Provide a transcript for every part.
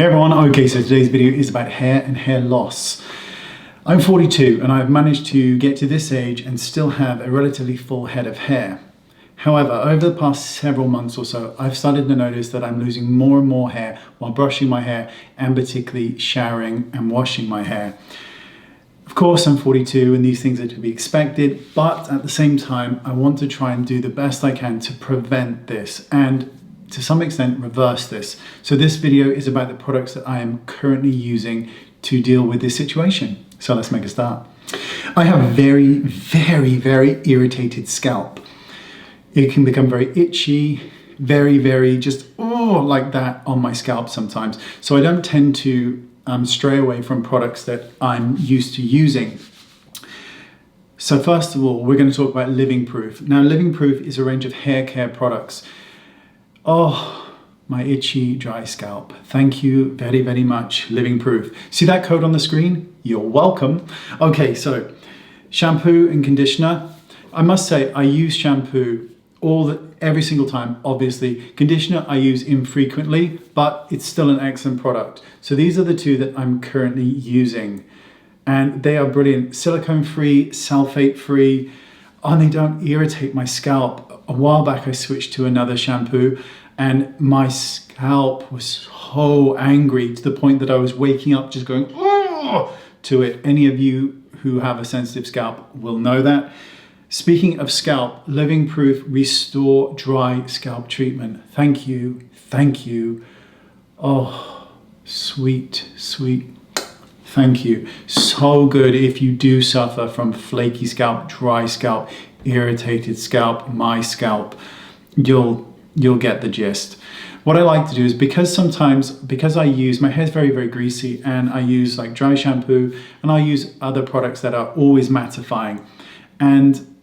Hey everyone, okay, so today's video is about hair and hair loss. I'm 42 and I've managed to get to this age and still have a relatively full head of hair. However, over the past several months or so, I've started to notice that I'm losing more and more hair while brushing my hair and particularly showering and washing my hair. Of course, I'm 42 and these things are to be expected, but at the same time, I want to try and do the best I can to prevent this and to some extent reverse this. So this video is about the products that I am currently using to deal with this situation. So let's make a start. I have very irritated scalp. It can become very itchy, very just like that on my scalp sometimes. So I don't tend to stray away from products that I'm used to using. So first of all, we're going to talk about Living Proof. Now, Living Proof is a range of hair care products. Oh, my itchy, dry scalp. Thank you very much, Living Proof. See that code on the screen? You're welcome. Okay, so shampoo and conditioner. I must say I use shampoo every single time, obviously. Conditioner I use infrequently, but it's still an excellent product. So these are the two that I'm currently using. And they are brilliant. Silicone-free, sulfate-free, and they don't irritate my scalp. A while back I switched to another shampoo and my scalp was so angry to the point that I was waking up just going to it. Any of you who have a sensitive scalp will know that. Speaking of scalp, Living Proof Restore Dry Scalp Treatment. Thank you. Oh, sweet. Thank you. So good if you do suffer from flaky scalp, dry scalp, irritated scalp, my scalp, you'll get the gist. What I like to do is because I use, my hair's very greasy and I use like dry shampoo and I use other products that are always mattifying. And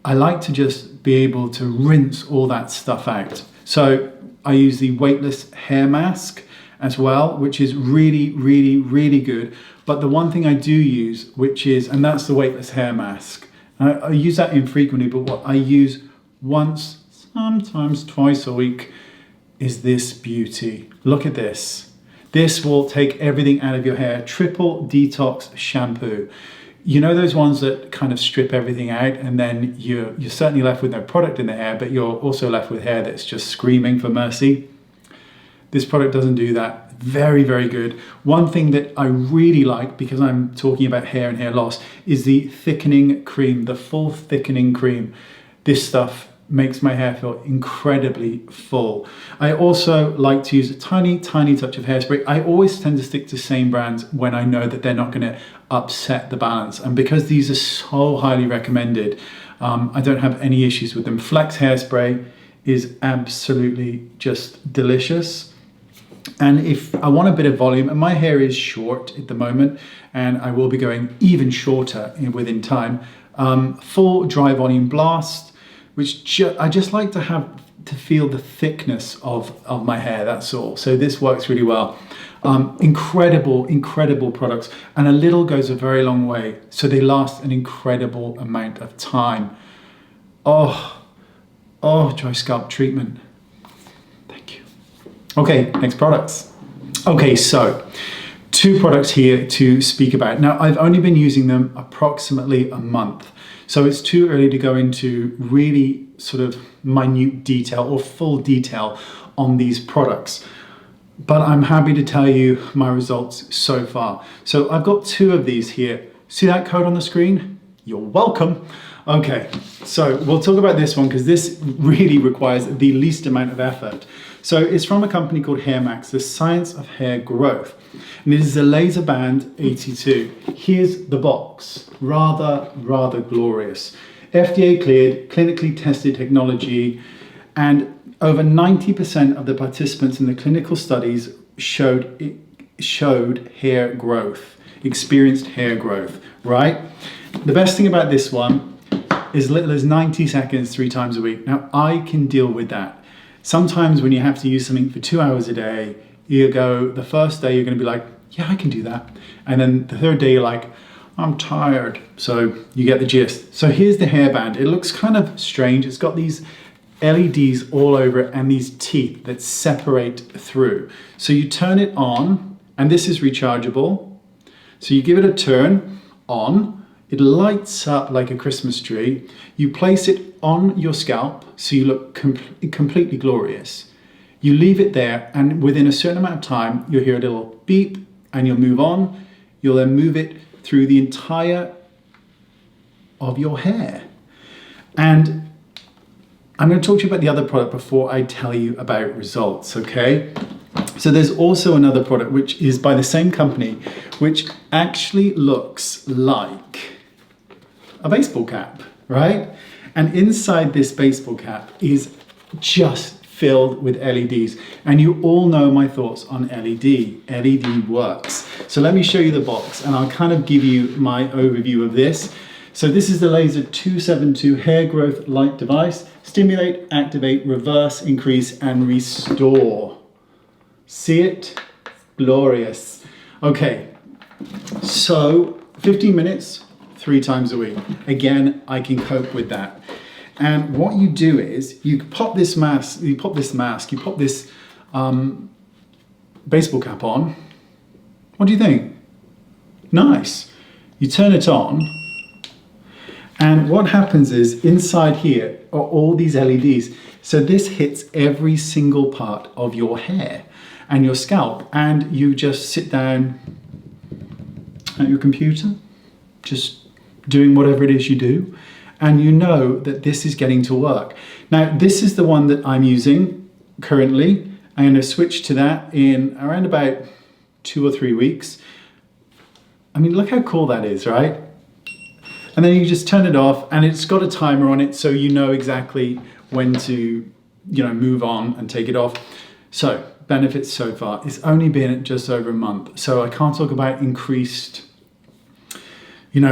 I like to just be able to rinse all that stuff out. So I use the weightless hair mask as well, which is really good. But the one thing I do use, and that's the weightless hair mask. I use that infrequently, but what I use once, sometimes twice a week, is this beauty. Look at this. This will take everything out of your hair. Triple Detox Shampoo. You know those ones that kind of strip everything out and then you're certainly left with no product in the hair, but you're also left with hair that's just screaming for mercy? This product doesn't do that. Very good. One thing that I really like, because I'm talking about hair and hair loss, is the thickening cream, the full thickening cream. This stuff makes my hair feel incredibly full. I also like to use a tiny touch of hairspray. I always tend to stick to same brands when I know that they're not going to upset the balance. And because these are so highly recommended, I don't have any issues with them. Flex hairspray is absolutely just delicious. And if I want a bit of volume, and my hair is short at the moment, and I will be going even shorter within time, full dry volume blast, which I just like to feel the thickness of my hair, that's all. So this works really well. Incredible products, and a little goes a very long way. So they last an incredible amount of time. Oh, dry scalp treatment. Okay, next products. Okay, so 2 products here to speak about. Now, I've only been using them approximately a month, so it's too early to go into really sort of minute detail or full detail on these products. But I'm happy to tell you my results so far. So I've got 2 of these here. See that code on the screen? You're welcome. Okay, so we'll talk about this one because this really requires the least amount of effort. So it's from a company called HairMax, the science of hair growth. And it is a LaserBand 82. Here's the box, rather glorious. FDA cleared, clinically tested technology, and over 90% of the participants in the clinical studies showed hair growth, experienced hair growth, right? The best thing about this one is little as 90 seconds 3 times a week. Now I can deal with that. Sometimes when you have to use something for 2 hours a day, the first day you're going to be like, yeah, I can do that. And then the third day you're like, I'm tired. So you get the gist. So here's the hairband. It looks kind of strange. It's got these LEDs all over it and these teeth that separate through. So you turn it on, and this is rechargeable. So you give it a turn on, it lights up like a Christmas tree. You place it on your scalp so you look completely glorious. You leave it there, and within a certain amount of time, you'll hear a little beep and you'll move on. You'll then move it through the entire of your hair. And I'm going to talk to you about the other product before I tell you about results, okay? So there's also another product which is by the same company, which actually looks like a baseball cap, right? And inside this baseball cap is just filled with LEDs. And you all know my thoughts on LED. LED works. So let me show you the box, and I'll kind of give you my overview of this. So this is the Laser 272 hair growth light device. Stimulate, activate, reverse, increase, and restore. See it? Glorious. Okay, so 15 minutes, 3 times a week. Again, I can cope with that. And what you do is you pop this baseball cap on. What do you think? Nice. You turn it on, and what happens is inside here are all these LEDs. So this hits every single part of your hair and your scalp, and you just sit down at your computer, just doing whatever it is you do, and you know that this is getting to work. Now, this is the one that I'm using currently. I'm going to switch to that in around about 2 or 3 weeks. I mean, look how cool that is, right? And then you just turn it off, and it's got a timer on it, so you know exactly when to, move on and take it off. So, benefits so far. It's only been just over a month, so I can't talk about increased,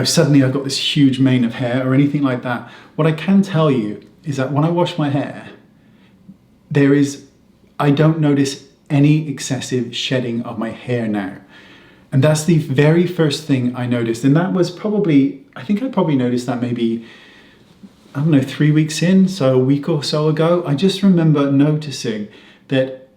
suddenly I've got this huge mane of hair or anything like that. What I can tell you is that when I wash my hair, I don't notice any excessive shedding of my hair now. And that's the very first thing I noticed. And that was I think I probably noticed that maybe, 3 weeks in, so a week or so ago. I just remember noticing that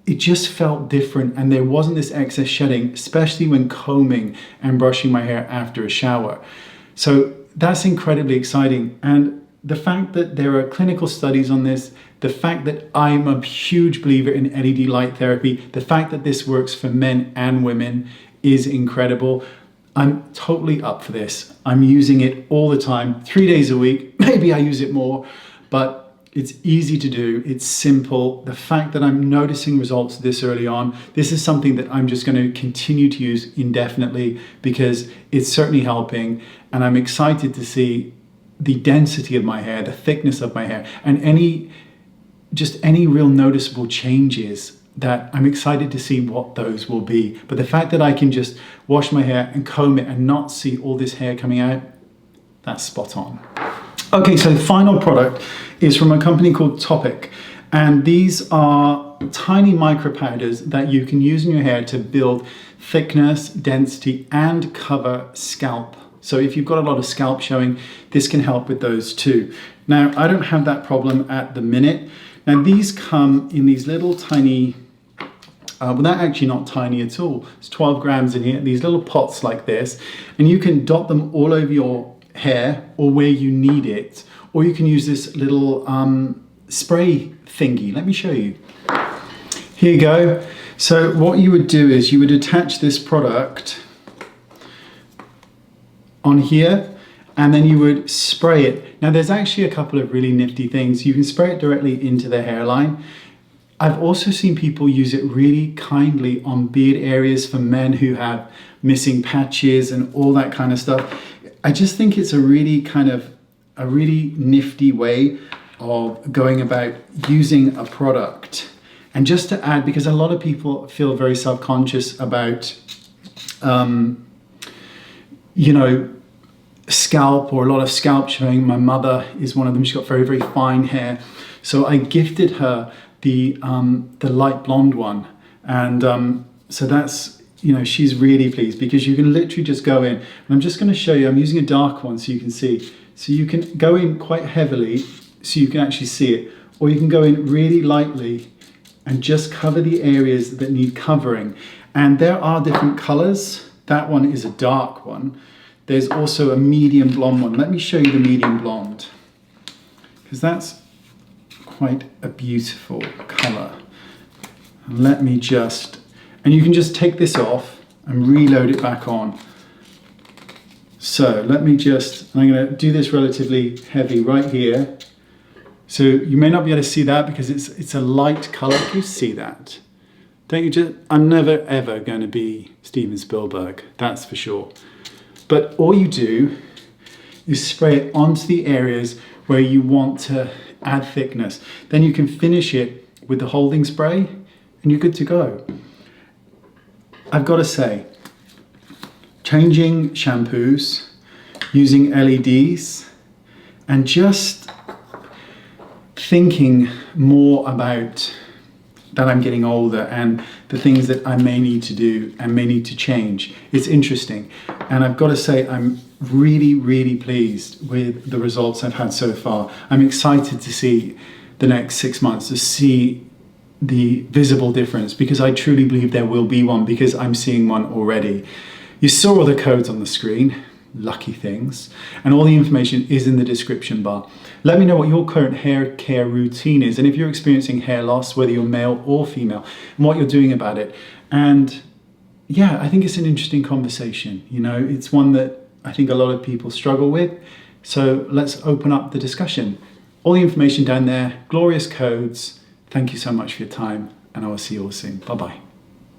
it just felt different, and there wasn't this excess shedding, especially when combing and brushing my hair after a shower. So that's incredibly exciting. And the fact that there are clinical studies on this, the fact that I'm a huge believer in LED light therapy, the fact that this works for men and women is incredible. I'm totally up for this. I'm using it all the time, 3 days a week. Maybe I use it more, but it's easy to do. It's simple. The fact that I'm noticing results this early on, this is something that I'm just going to continue to use indefinitely because it's certainly helping. And I'm excited to see the density of my hair, the thickness of my hair, and any real noticeable changes that I'm excited to see what those will be. But the fact that I can just wash my hair and comb it and not see all this hair coming out, that's spot on. Okay, so the final product is from a company called Topic. And these are tiny micro powders that you can use in your hair to build thickness, density, and cover scalp. So if you've got a lot of scalp showing, this can help with those too. Now, I don't have that problem at the minute. Now, these come in these little tiny, well, they're actually not tiny at all. It's 12 grams in here, these little pots like this, and you can dot them all over your hair or where you need it, or you can use this little spray thingy. Let me show you. Here you go. So what you would do is you would attach this product on here, and then you would spray it. Now there's actually a couple of really nifty things. You can spray it directly into the hairline. I've also seen people use it really kindly on beard areas for men who have missing patches and all that kind of stuff. I just think it's a really nifty way of going about using a product. And just to add, because a lot of people feel very self-conscious about, scalp or a lot of scalp showing. My mother is one of them. She's got very, very fine hair. So I gifted her the light blonde one. And so that's, she's really pleased because you can literally just go in. And I'm just going to show you, I'm using a dark one so you can see. So you can go in quite heavily so you can actually see it, or you can go in really lightly and just cover the areas that need covering. And there are different colors. That one is a dark one. There's also a medium blonde one. Let me show you the medium blonde, because that's quite a beautiful color. Let me just, and you can just take this off and reload it back on. So let me just, I'm going to do this relatively heavy right here. So you may not be able to see that because it's a light color. You see that? Don't you just, I'm never ever going to be Steven Spielberg, that's for sure. But all you do is spray it onto the areas where you want to add thickness. Then you can finish it with the holding spray and you're good to go. I've got to say, changing shampoos, using LEDs, and just thinking more about that I'm getting older and the things that I may need to do and may need to change. It's interesting. And I've got to say, I'm really, really pleased with the results I've had so far. I'm excited to see the next 6 months, to see the visible difference, because I truly believe there will be one, because I'm seeing one already. You saw all the codes on the screen, lucky things, and all the information is in the description bar. Let me know what your current hair care routine is, and if you're experiencing hair loss, whether you're male or female, and what you're doing about it. And yeah, I think it's an interesting conversation. You know, it's one that I think a lot of people struggle with. So let's open up the discussion. All the information down there, glorious codes. Thank you so much for your time, and I will see you all soon. Bye-bye.